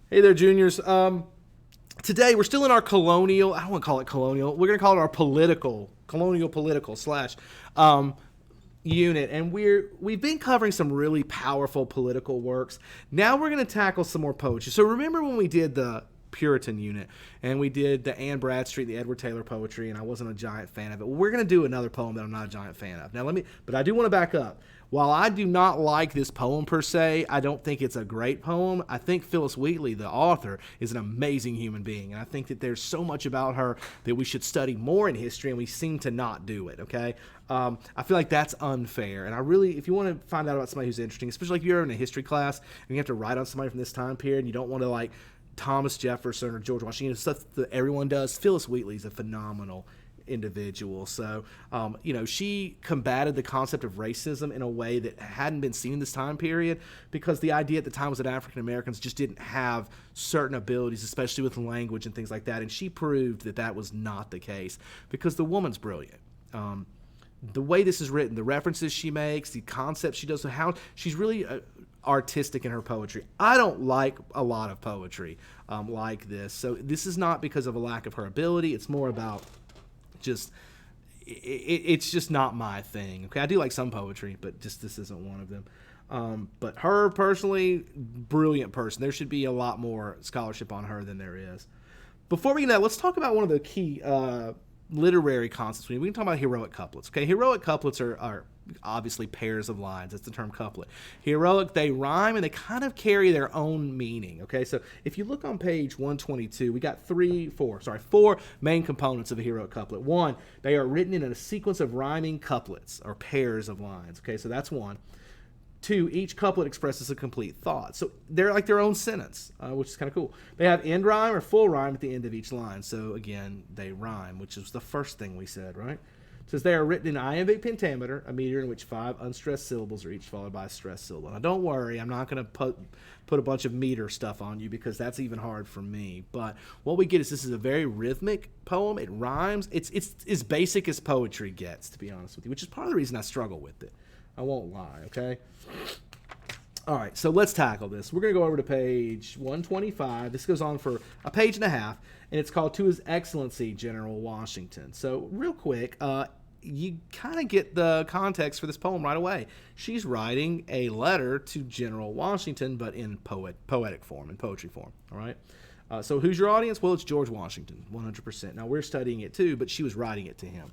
Hey there, juniors. Today we're still in our colonial. I don't want to call it colonial. We're going to call it our colonial political slash unit, and we've been covering some really powerful political works. Now we're going to tackle some more poetry. So remember when we did the Puritan unit and we did the Anne Bradstreet, the Edward Taylor poetry, and I wasn't a giant fan of it. Well, we're going to do another poem that I'm not a giant fan of. Now but I do want to back up. While I do not like this poem per se, I don't think it's a great poem. I think Phillis Wheatley, the author, is an amazing human being. And I think that there's so much about her that we should study more in history, and we seem to not do it, okay? I feel like that's unfair. And if you want to find out about somebody who's interesting, especially if you're in a history class and you have to write on somebody from this time period, and you don't want to like Thomas Jefferson or George Washington, stuff that everyone does, Phillis Wheatley's a phenomenal individual. So, she combated the concept of racism in a way that hadn't been seen in this time period, because the idea at the time was that African Americans just didn't have certain abilities, especially with language and things like that. And she proved that that was not the case, because the woman's brilliant. The way this is written, the references she makes, the concepts she does, so how she's really artistic in her poetry. I don't like a lot of poetry like this. So this is not because of a lack of her ability. It's more about it's just not my thing. Okay, I do like some poetry, but just this isn't one of them. But her personally, brilliant person. There should be a lot more scholarship on her than there is. Before we get that, let's talk about one of the key literary concepts. We can talk about heroic couplets. Okay, heroic couplets are obviously pairs of lines. That's the term couplet. Heroic, they rhyme and they kind of carry their own meaning. Okay, so if you look on page 122, we got four main components of a heroic couplet. One, they are written in a sequence of rhyming couplets or pairs of lines. Okay, so that's one. Two, each couplet expresses a complete thought. So they're like their own sentence, which is kind of cool. They have end rhyme or full rhyme at the end of each line. So again, they rhyme, which is the first thing we said, right? It says they are written in iambic pentameter, a meter in which 5 unstressed syllables are each followed by a stressed syllable. Now don't worry, I'm not going to put a bunch of meter stuff on you, because that's even hard for me. But what we get is this is a very rhythmic poem. It rhymes. It's as basic as poetry gets, to be honest with you, which is part of the reason I struggle with it. I won't lie, okay? All right, so let's tackle this. We're going to go over to page 125. This goes on for a page and a half, and it's called To His Excellency, General Washington. So real quick, you kind of get the context for this poem right away. She's writing a letter to General Washington, but in poetic form, in poetry form, all right? So who's your audience? Well, it's George Washington, 100%. Now, we're studying it too, but she was writing it to him.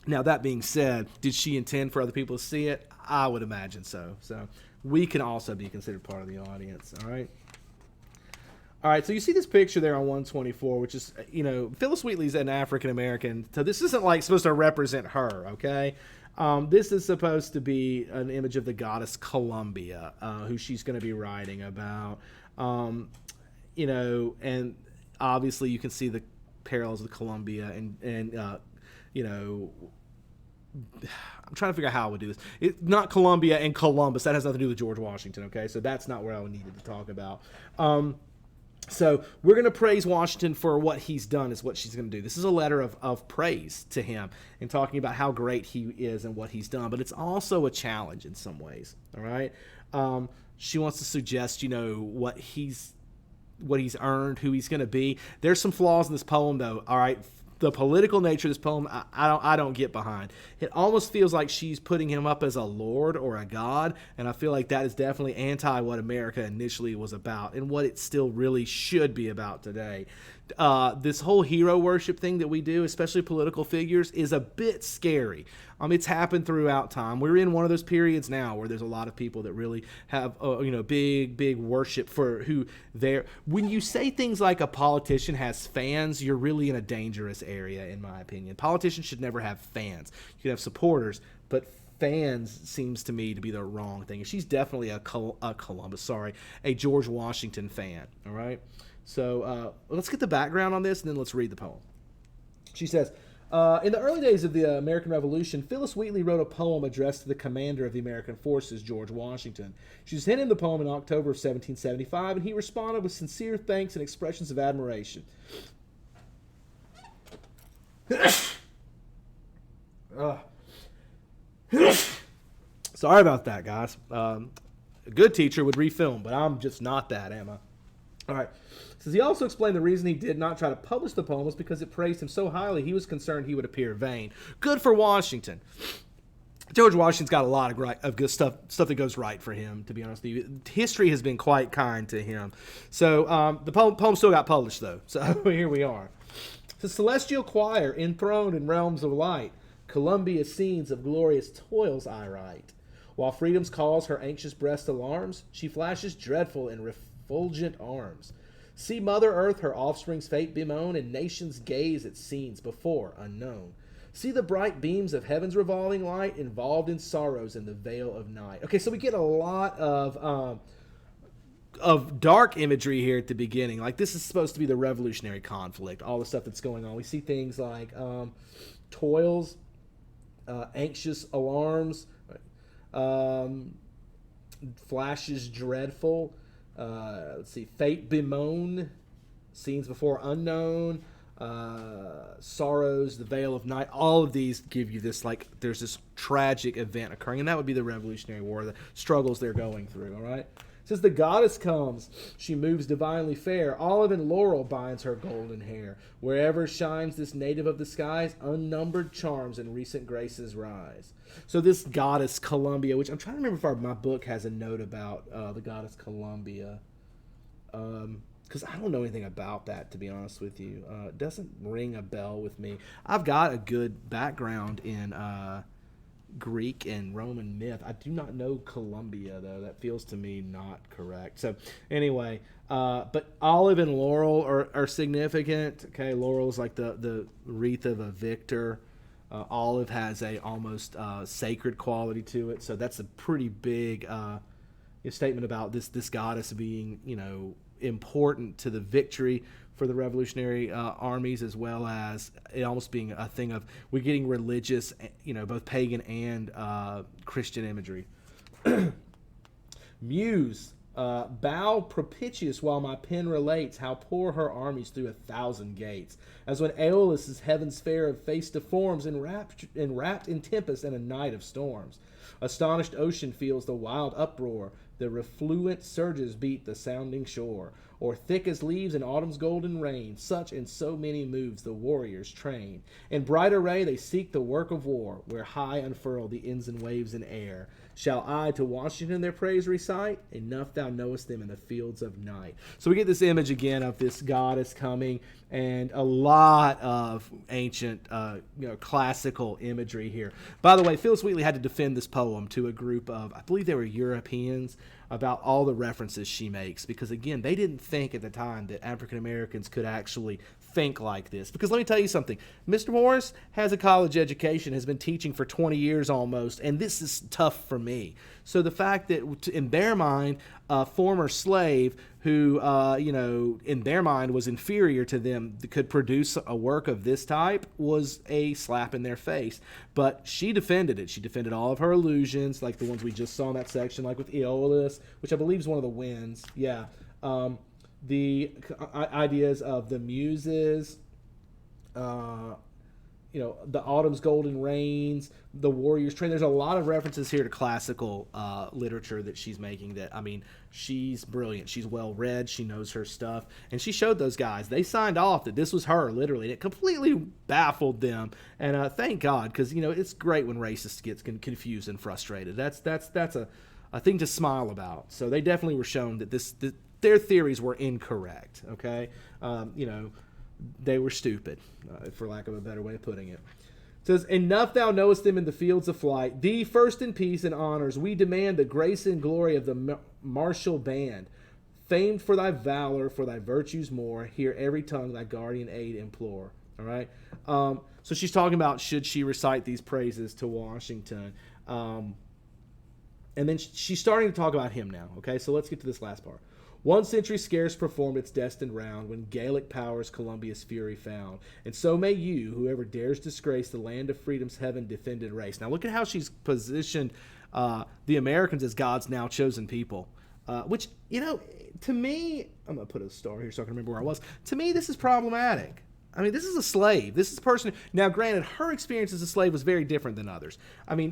Now, that being said, did she intend for other people to see it? I would imagine so. So we can also be considered part of the audience, all right? All right, so you see this picture there on 124, which is, Phillis Wheatley's an African-American, so this isn't like supposed to represent her, okay? This is supposed to be an image of the goddess Columbia, who she's going to be writing about, and obviously you can see the parallels with Columbia and I'm trying to figure out how I would do this. It's not Columbia and Columbus. That has nothing to do with George Washington, okay? So that's not where I needed to talk about. So we're going to praise Washington for what he's done is what she's going to do. This is a letter of praise to him and talking about how great he is and what he's done. But it's also a challenge in some ways, all right? She wants to suggest, what he's earned, who he's going to be. There's some flaws in this poem, though, all right? The political nature of this poem, I don't get behind. It almost feels like she's putting him up as a lord or a god, and I feel like that is definitely anti what America initially was about and what it still really should be about today. This whole hero worship thing that we do, especially political figures, is a bit scary. It's happened throughout time. We're in one of those periods now where there's a lot of people that really have, big worship for who they're. When you say things like a politician has fans, you're really in a dangerous area, in my opinion. Politicians should never have fans. You can have supporters, but fans seems to me to be the wrong thing. She's definitely a George Washington fan, all right? So let's get the background on this, and then let's read the poem. She says, in the early days of the American Revolution, Phillis Wheatley wrote a poem addressed to the commander of the American forces, George Washington. She sent him the poem in October of 1775, and he responded with sincere thanks and expressions of admiration. Sorry about that, guys. A good teacher would refilm, but I'm just not that, am I? All right. Says he also explained the reason he did not try to publish the poem was because it praised him so highly he was concerned he would appear vain. Good for Washington. George Washington's got a lot of good stuff that goes right for him, to be honest with you. History has been quite kind to him. So the poem still got published, though. So here we are. The celestial choir enthroned in realms of light, Columbia scenes of glorious toils I write. While freedom's calls her anxious breast alarms, she flashes dreadful in refulgent arms. See Mother Earth her offspring's fate bemoan, and nations gaze at scenes before unknown. See the bright beams of heaven's revolving light involved in sorrows in the veil of night. Okay, so we get a lot of dark imagery here at the beginning. Like, this is supposed to be the revolutionary conflict, all the stuff that's going on. We see things like toils, anxious alarms, flashes dreadful, let's see, fate bemoan, scenes before unknown, sorrows, the veil of night. All of these give you this, like, there's this tragic event occurring, and that would be the Revolutionary War, the struggles they're going through. All right. It says the goddess comes, she moves divinely fair, olive and laurel binds her golden hair. Wherever shines this native of the skies, unnumbered charms and recent graces rise. So this goddess Columbia, which I'm trying to remember if my book has a note about the goddess Columbia, because I don't know anything about that, to be honest with you. It doesn't ring a bell with me. I've got a good background in Greek and Roman myth. I do not know Columbia, though. That feels to me not correct. So anyway, but olive and laurel are significant. Okay, laurel is like the wreath of a victor. Olive has a almost sacred quality to it. So that's a pretty big statement about this goddess being, important to the victory for the revolutionary armies, as well as it almost being a thing of we're getting religious, both pagan and Christian imagery. Muse, bow propitious while my pen relates how pour her armies through 1,000 gates, as when Aeolus' heaven's fair of face deforms, enwrapped in tempest and a night of storms. Astonished ocean feels the wild uproar, the refluent surges beat the sounding shore, or thick as leaves in autumn's golden rain, such and so many moves the warriors train. In bright array they seek the work of war, where high unfurl the ensign waves in air. Shall I to Washington their praise recite? Enough thou knowest them in the fields of night. So we get this image again of this goddess coming, and a lot of ancient, classical imagery here. By the way, Phillis Wheatley had to defend this poem to a group of, I believe they were Europeans, about all the references she makes, because again, they didn't think at the time that African Americans could actually think like this. Because let me tell you something, Mr. Morris has a college education, has been teaching for 20 years almost, and this is tough for me. So the fact that in their mind, a former slave who, in their mind was inferior to them, could produce a work of this type was a slap in their face. But she defended it. She defended all of her illusions, like the ones we just saw in that section, like with Aeolus, which I believe is one of the winds. Yeah. The ideas of the muses, the autumn's golden rains, the warriors train. There's a lot of references here to classical literature that she's making that, she's brilliant. She's well read. She knows her stuff. And she showed those guys. They signed off that this was her, literally. And it completely baffled them. And thank God, because, it's great when racists get confused and frustrated. That's a thing to smile about. So they definitely were shown that their theories were incorrect, okay? They were stupid, for lack of a better way of putting it. It says, enough thou knowest them in the fields of flight. Thee first in peace and honors we demand the grace and glory of the martial band. Famed for thy valor, for thy virtues more, hear every tongue thy guardian aid implore. All right? So she's talking about should she recite these praises to Washington. And then she's starting to talk about him now, okay? So let's get to this last part. 1 century scarce performed its destined round when Gaelic powers Columbia's fury found. And so may you, whoever dares disgrace the land of freedom's heaven-defended race. Now look at how she's positioned the Americans as God's now chosen people. Which, to me, I'm going to put a star here so I can remember where I was. To me, this is problematic. This is a slave. This is a person. Now, granted, her experience as a slave was very different than others.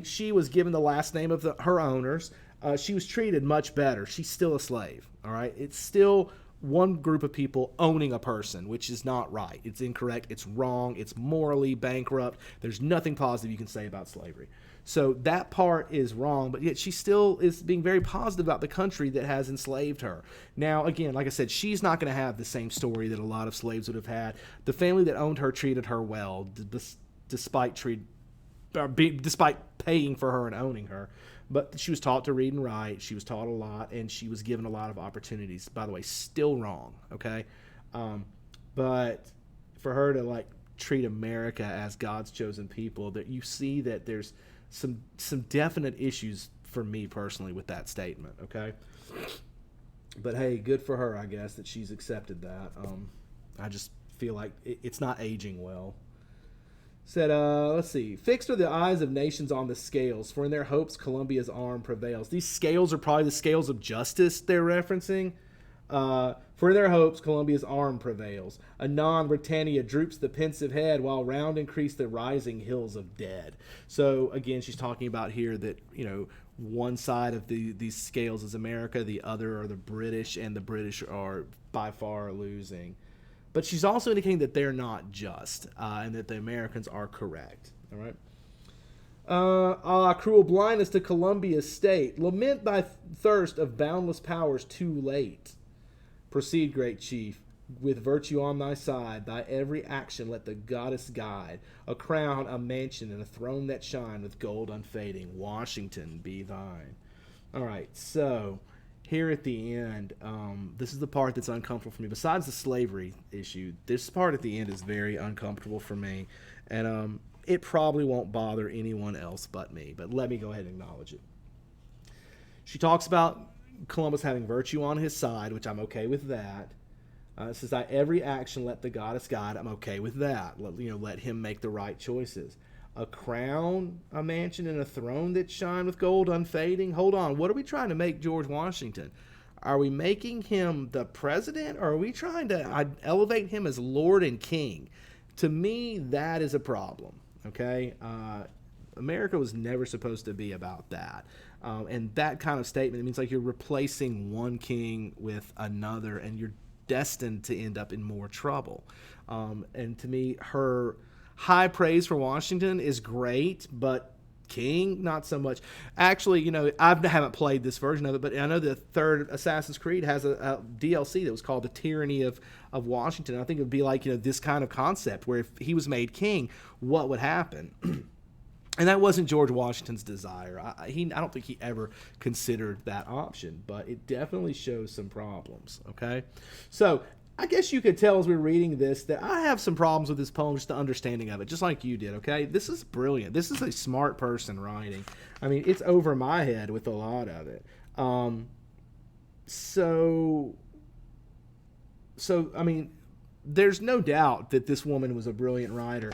She was given the last name of her owners. she was treated much better. She's still a slave, all right? It's still one group of people owning a person, which is not right. It's incorrect. It's wrong. It's morally bankrupt. There's nothing positive you can say about slavery. So that part is wrong, but yet she still is being very positive about the country that has enslaved her. Now, again, like I said, she's not going to have the same story that a lot of slaves would have had. The family that owned her treated her well, despite paying for her and owning her. But she was taught to read and write. She was taught a lot, and she was given a lot of opportunities. By the way, still wrong, okay? But for her to, like, treat America as God's chosen people, that you see that there's some definite issues for me personally with that statement, okay? But, hey, good for her, I guess, that she's accepted that. I just feel like it's not aging well. Said, let's see. Fixed are the eyes of nations on the scales, for in their hopes Columbia's arm prevails. These scales are probably the scales of justice they're referencing. For in their hopes Columbia's arm prevails. Anon Britannia droops the pensive head, while round increase the rising hills of dead. So, again, she's talking about here that, one side of these scales is America, the other are the British, and the British are by far losing. But she's also indicating that they're not just, and that the Americans are correct. All right. Cruel blindness to Columbia's state. Lament thy thirst of boundless powers too late. Proceed, great chief, with virtue on thy side. Thy every action let the goddess guide. A crown, a mansion, and a throne that shine with gold unfading. Washington be thine. All right, so here at the end, this is the part that's uncomfortable for me. Besides the slavery issue, this part at the end is very uncomfortable for me. And it probably won't bother anyone else but me. But let me go ahead and acknowledge it. She talks about Columbus having virtue on his side, which I'm okay with that. It says, thy every action let the goddess guide. I'm okay with that. Let him make the right choices. A crown, a mansion, and a throne that shine with gold unfading. Hold on. What are we trying to make George Washington? Are we making him the president, or are we trying to elevate him as Lord and King? To me, that is a problem, okay? America was never supposed to be about that. And that kind of statement, it means like you're replacing one king with another, and you're destined to end up in more trouble. And to me, her high praise for Washington is great, but King, not so much. Actually, I haven't played this version of it, but I know the third Assassin's Creed has a DLC that was called The Tyranny of Washington. I think it would be like, this kind of concept where if he was made king, what would happen? And that wasn't George Washington's desire. I don't think he ever considered that option, but it definitely shows some problems, okay? So I guess you could tell as we're reading this that I have some problems with this poem, just the understanding of it, just like you did, okay? This is brilliant. This is a smart person writing. I mean, it's over my head with a lot of it. So I mean, there's no doubt that this woman was a brilliant writer.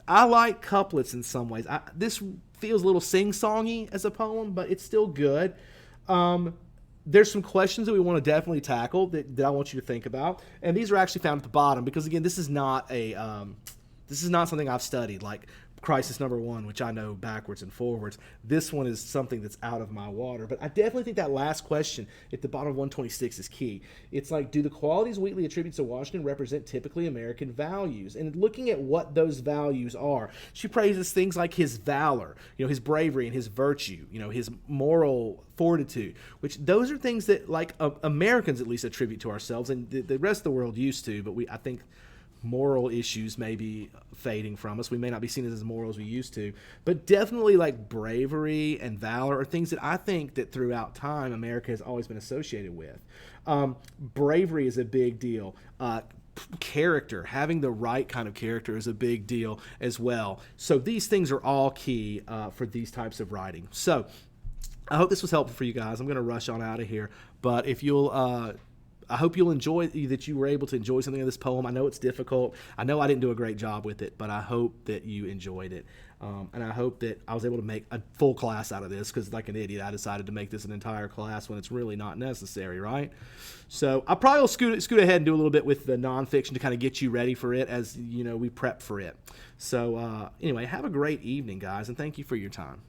I like couplets in some ways. This feels a little sing-songy as a poem, but it's still good. There's some questions that we want to definitely tackle that I want you to think about, and these are actually found at the bottom because, again, this is not something I've studied like Crisis Number 1, which I know backwards and forwards. This one is something that's out of my water, but I definitely think that last question at the bottom of 126 is key. It's like, do the qualities Wheatley attributes to Washington represent typically American values? And looking at what those values are, she praises things like his valor, his bravery and his virtue, his moral fortitude, which those are things that like Americans at least attribute to ourselves, and the rest of the world used to, but I think moral issues may be fading from us. We may not be seen as moral as we used to, but definitely like bravery and valor are things that I think that throughout time America has always been associated with. Bravery is a big deal. Character, having the right kind of character is a big deal as well. So these things are all key for these types of writing. So I hope this was helpful for you guys. I'm going to rush on out of here, but if you'll I hope you'll enjoy that you were able to enjoy something of this poem. I know it's difficult. I know I didn't do a great job with it, but I hope that you enjoyed it. And I hope that I was able to make a full class out of this because, like an idiot, I decided to make this an entire class when it's really not necessary, right? So I probably will scoot ahead and do a little bit with the nonfiction to kind of get you ready for it as, we prep for it. So anyway, have a great evening, guys, and thank you for your time.